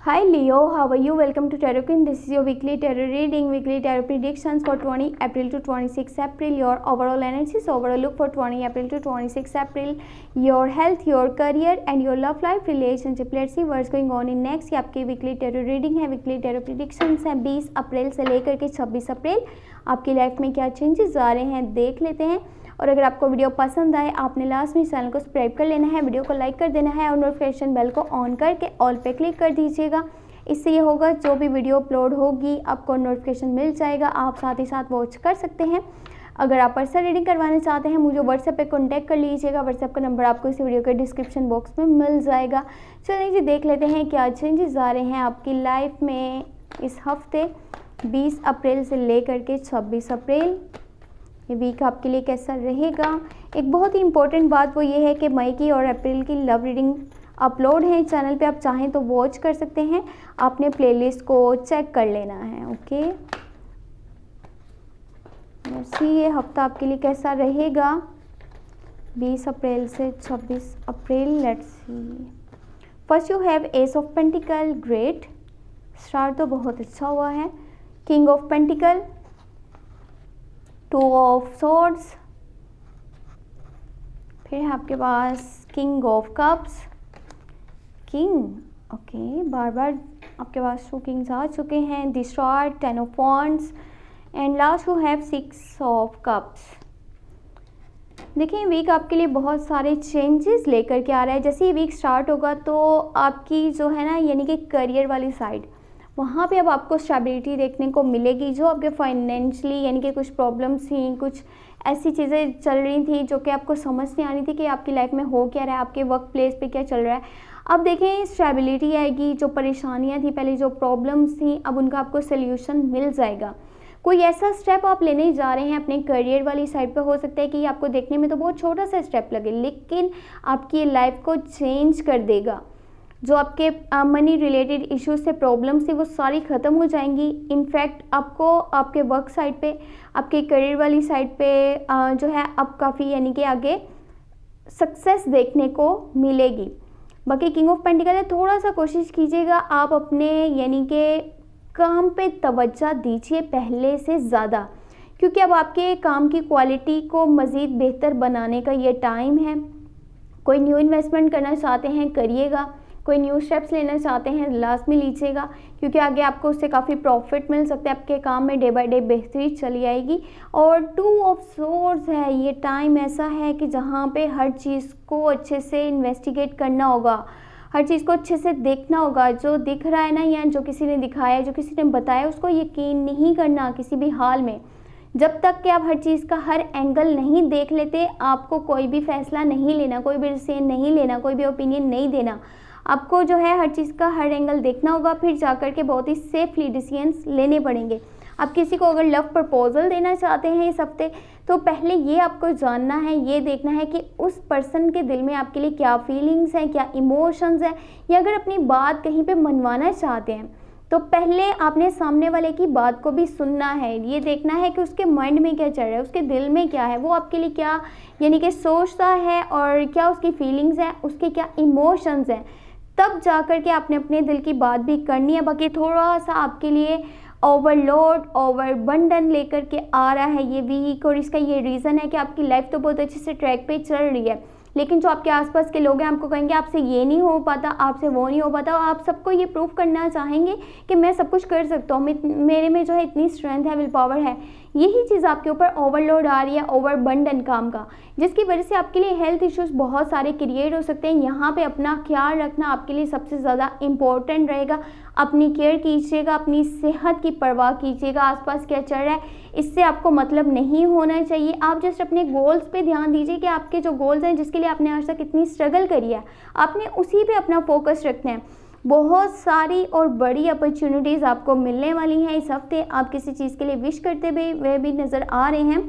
Hi Leo, how are you? Welcome to Tarot Queen. This is your weekly tarot reading, weekly tarot predictions for 20 April to 26 April. Your overall energies, overall look for 20 April to 26 April. Your health, your career and your love life, relationship. Let's see what's going on in next. ये आपकी weekly tarot reading है, weekly tarot predictions है 20 अप्रैल से लेकर के 26 अप्रैल. आपकी life में क्या चेंजेस आ रहे हैं देख लेते हैं. और अगर आपको वीडियो पसंद आए आपने लास्ट में चैनल को सब्सक्राइब कर लेना है, वीडियो को लाइक कर देना है और नोटिफिकेशन बेल को ऑन करके ऑल पे क्लिक कर दीजिएगा. इससे ये होगा जो भी वीडियो अपलोड होगी आपको नोटिफिकेशन मिल जाएगा, आप साथ ही साथ वॉच कर सकते हैं. अगर आप पर्सनल रीडिंग करवाना चाहते हैं मुझे व्हाट्सएप पे कांटेक्ट कर लीजिएगा. व्हाट्सएप का नंबर आपको इस वीडियो के डिस्क्रिप्शन बॉक्स में मिल जाएगा. चलिए जी देख लेते हैं क्या चेंजेस आ रहे हैं आपकी लाइफ में इस हफ्ते 20 अप्रैल से लेकर के 26 अप्रैल. ये वीक आपके लिए कैसा रहेगा. एक बहुत ही इंपॉर्टेंट बात वो ये है कि मई की और अप्रैल की लव रीडिंग अपलोड है चैनल पे, आप चाहें तो वॉच कर सकते हैं. आपने प्लेलिस्ट को चेक कर लेना है. ओके, ये हफ्ता आपके लिए कैसा रहेगा 20 अप्रैल से 26 अप्रैल. Let's see. First you have ace of pentacle. Great start तो बहुत अच्छा हुआ है. King of pentacle, 2 of swords, फिर है आपके पास king of cups. King okay, बार बार आपके पास 2 किंग्स आ चुके हैं. The star, 10 of wands and last you have 6 of cups. देखिए वीक आपके लिए बहुत सारे चेंजेस लेकर के आ रहा है. जैसे ये वीक स्टार्ट होगा तो आपकी जो है ना यानी कि करियर वाली साइड, वहाँ पे अब आपको स्टेबिलिटी देखने को मिलेगी. जो आपके फाइनेंशियली यानी कि कुछ प्रॉब्लम्स थी, कुछ ऐसी चीज़ें चल रही थी जो कि आपको समझ नहीं आ रही थी कि आपकी लाइफ में हो क्या रहा है, आपके वर्क प्लेस पे क्या चल रहा है. अब देखें स्टेबिलिटी आएगी. जो परेशानियां थी पहले, जो प्रॉब्लम्स थी, अब उनका आपको सोल्यूशन मिल जाएगा. कोई ऐसा स्टेप आप लेने जा रहे हैं अपने करियर वाली साइड पे, हो सकता है कि आपको देखने में तो बहुत छोटा सा स्टेप लगे लेकिन आपकी लाइफ को चेंज कर देगा. जो आपके मनी रिलेटेड इश्यूज से, प्रॉब्लम्स थी, वो सारी ख़त्म हो जाएंगी. इनफैक्ट आपको आपके वर्क साइड पे, आपके करियर वाली साइड पे जो है अब काफ़ी यानी कि आगे सक्सेस देखने को मिलेगी. बाकी किंग ऑफ पेंटिकल है, थोड़ा सा कोशिश कीजिएगा आप अपने यानी कि काम पे तवज्जो दीजिए पहले से ज़्यादा, क्योंकि अब आपके काम की क्वालिटी को मज़ीद बेहतर बनाने का ये टाइम है. कोई न्यू इन्वेस्टमेंट करना चाहते हैं करिएगा, कोई न्यू स्टेप्स लेना चाहते हैं लास्ट में लीजिएगा, क्योंकि आगे आपको उससे काफ़ी प्रॉफिट मिल सकता है. आपके काम में डे बाय डे बेहतरी चली आएगी. और 2 ऑफ सोर्ड्स है, ये टाइम ऐसा है कि जहाँ पे हर चीज़ को अच्छे से इन्वेस्टिगेट करना होगा, हर चीज़ को अच्छे से देखना होगा. जो दिख रहा है ना या जो किसी ने दिखाया, जो किसी ने बताया, उसको यकीन नहीं करना किसी भी हाल में. जब तक कि आप हर चीज़ का हर एंगल नहीं देख लेते आपको कोई भी फैसला नहीं लेना, कोई भी डिसीजन नहीं लेना, कोई भी ओपिनियन नहीं देना. आपको जो है हर चीज़ का हर एंगल देखना होगा, फिर जाकर के बहुत ही सेफली डिसीजंस लेने पड़ेंगे. आप किसी को अगर लव प्रपोजल देना चाहते हैं इस हफ्ते, तो पहले ये आपको जानना है, ये देखना है कि उस पर्सन के दिल में आपके लिए क्या फीलिंग्स हैं, क्या इमोशंस हैं. या अगर अपनी बात कहीं पे मनवाना चाहते हैं तो पहले आपने सामने वाले की बात को भी सुनना है. ये देखना है कि उसके माइंड में क्या चल रहा है, उसके दिल में क्या है, वो आपके लिए क्या यानी कि सोचता है और क्या उसकी फीलिंग्स हैं, उसके क्या इमोशंस हैं. तब जाकर के आपने अपने दिल की बात भी करनी है. बाकी थोड़ा सा आपके लिए ओवरलोड, ओवरबंडन लेकर के आ रहा है ये वीक, और इसका ये रीज़न है कि आपकी लाइफ तो बहुत अच्छे से ट्रैक पे चल रही है, लेकिन जो आपके आसपास के लोग हैं आपको कहेंगे आपसे ये नहीं हो पाता, आपसे वो नहीं हो पाता. और आप सबको ये प्रूव करना चाहेंगे कि मैं सब कुछ कर सकता हूँ, मेरे में जो है इतनी स्ट्रेंथ है, विल पावर है. यही चीज़ आपके ऊपर ओवरलोड आ रही है, ओवरबंडन काम का, जिसकी वजह से आपके लिए हेल्थ इश्यूज बहुत सारे क्रिएट हो सकते हैं. यहाँ पे अपना ख्याल रखना आपके लिए सबसे ज़्यादा इम्पोर्टेंट रहेगा. अपनी केयर कीजिएगा, अपनी सेहत की परवाह कीजिएगा. आसपास क्या चल रहा है इससे आपको मतलब नहीं होना चाहिए. आप जस्ट अपने गोल्स पे ध्यान दीजिए कि आपके जो गोल्स हैं, जिसके लिए आपने आज तक इतनी स्ट्रगल करी है, आपने उसी पे अपना फोकस रखना है. बहुत सारी और बड़ी अपॉर्चुनिटीज़ आपको मिलने वाली हैं इस हफ्ते. आप किसी चीज़ के लिए विश करते हुए भी नज़र आ रहे हैं.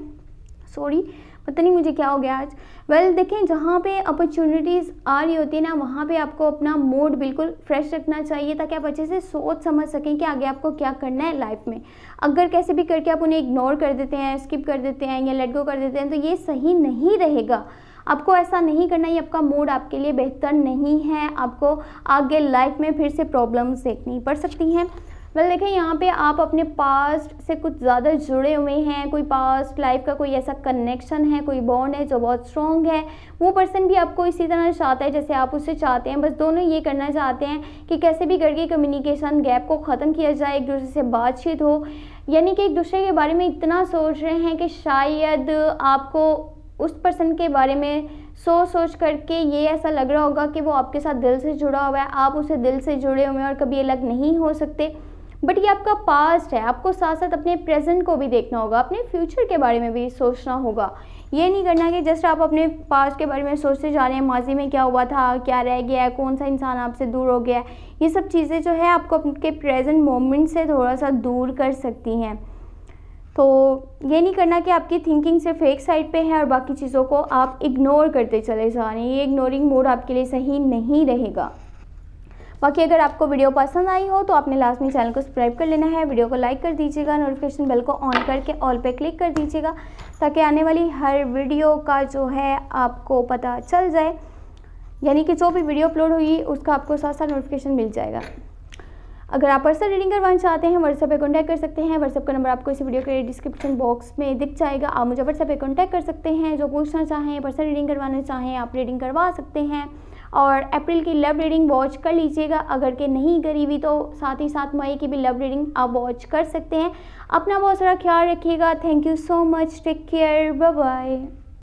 सॉरी, पता नहीं मुझे क्या हो गया आज. वेल देखें, जहाँ पे अपॉर्चुनिटीज़ आ रही होती है ना, वहाँ पे आपको अपना मूड बिल्कुल फ्रेश रखना चाहिए ताकि आप अच्छे से सोच समझ सकें कि आगे आपको क्या करना है लाइफ में. अगर कैसे भी करके आप उन्हें इग्नोर कर देते हैं, स्किप कर देते हैं या लेट गो कर देते हैं तो ये सही नहीं रहेगा. आपको ऐसा नहीं करना, ये आपका मूड आपके लिए बेहतर नहीं है, आपको आगे लाइफ में फिर से प्रॉब्लम्स देखनी पड़ सकती हैं। वेल देखें, यहाँ पे आप अपने पास्ट से कुछ ज़्यादा जुड़े हुए हैं, कोई पास्ट लाइफ का कोई ऐसा कनेक्शन है, कोई बॉन्ड है जो बहुत स्ट्रॉन्ग है। वो पर्सन भी आपको इसी तरह चाहता है जैसे आप उससे चाहते हैं। बस दोनों ये करना चाहते हैं कि कैसे भी करके कम्युनिकेशन गैप को ख़त्म किया जाए, एक दूसरे से बातचीत हो, यानी कि एक दूसरे के बारे में इतना सोच रहे हैं कि शायद आपको उस पर्सन के बारे में सोच करके ये ऐसा लग रहा होगा कि वो आपके साथ दिल से जुड़ा हुआ है, आप उसे दिल से जुड़े हुए हैं और कभी अलग नहीं हो सकते। बट ये आपका पास्ट है, आपको साथ साथ अपने प्रेजेंट को भी देखना होगा, अपने फ्यूचर के बारे में भी सोचना होगा। ये नहीं करना कि जस्ट आप अपने पास्ट के बारे में सोचते जा रहे हैं, माजी में क्या हुआ था, क्या रह गया है, कौन सा इंसान आपसे दूर हो गया है। ये सब चीज़ें जो है आपको आपके प्रेजेंट मोमेंट से थोड़ा सा दूर कर सकती हैं। तो ये नहीं करना कि आपकी थिंकिंग सिर्फ एक साइड पे है और बाकी चीज़ों को आप इग्नोर करते चले जा रहे हैं। ये इग्नोरिंग मोड आपके लिए सही नहीं रहेगा। बाकी अगर आपको वीडियो पसंद आई हो तो आपने लास्ट में चैनल को सब्सक्राइब कर लेना है, वीडियो को लाइक कर दीजिएगा, नोटिफिकेशन बेल को ऑन करके ऑल पे क्लिक कर दीजिएगा ताकि आने वाली हर वीडियो का जो है आपको पता चल जाए, यानी कि जो भी वीडियो अपलोड हुई उसका आपको साथ साथ नोटिफिकेशन मिल जाएगा। अगर आप पर्सनल रीडिंग करवाना चाहते हैं व्हाट्सएप पे कॉन्टैक्ट कर सकते हैं। व्हाट्सएप का नंबर आपको इस वीडियो के डिस्क्रिप्शन बॉक्स में दिख जाएगा। आप मुझे व्हाट्सएप पे कॉन्टैक्ट कर सकते हैं, जो पूछना चाहें, पर्सनल रीडिंग करवाना चाहें, आप रीडिंग करवा सकते हैं। और अप्रैल की लव रीडिंग वॉच कर लीजिएगा, अगर के नहीं करी हुई तो साथ ही साथ मई की भी लव रीडिंग आप वॉच कर सकते हैं। अपना बहुत सारा ख्याल रखिएगा। Thank you so much, take care, bye bye.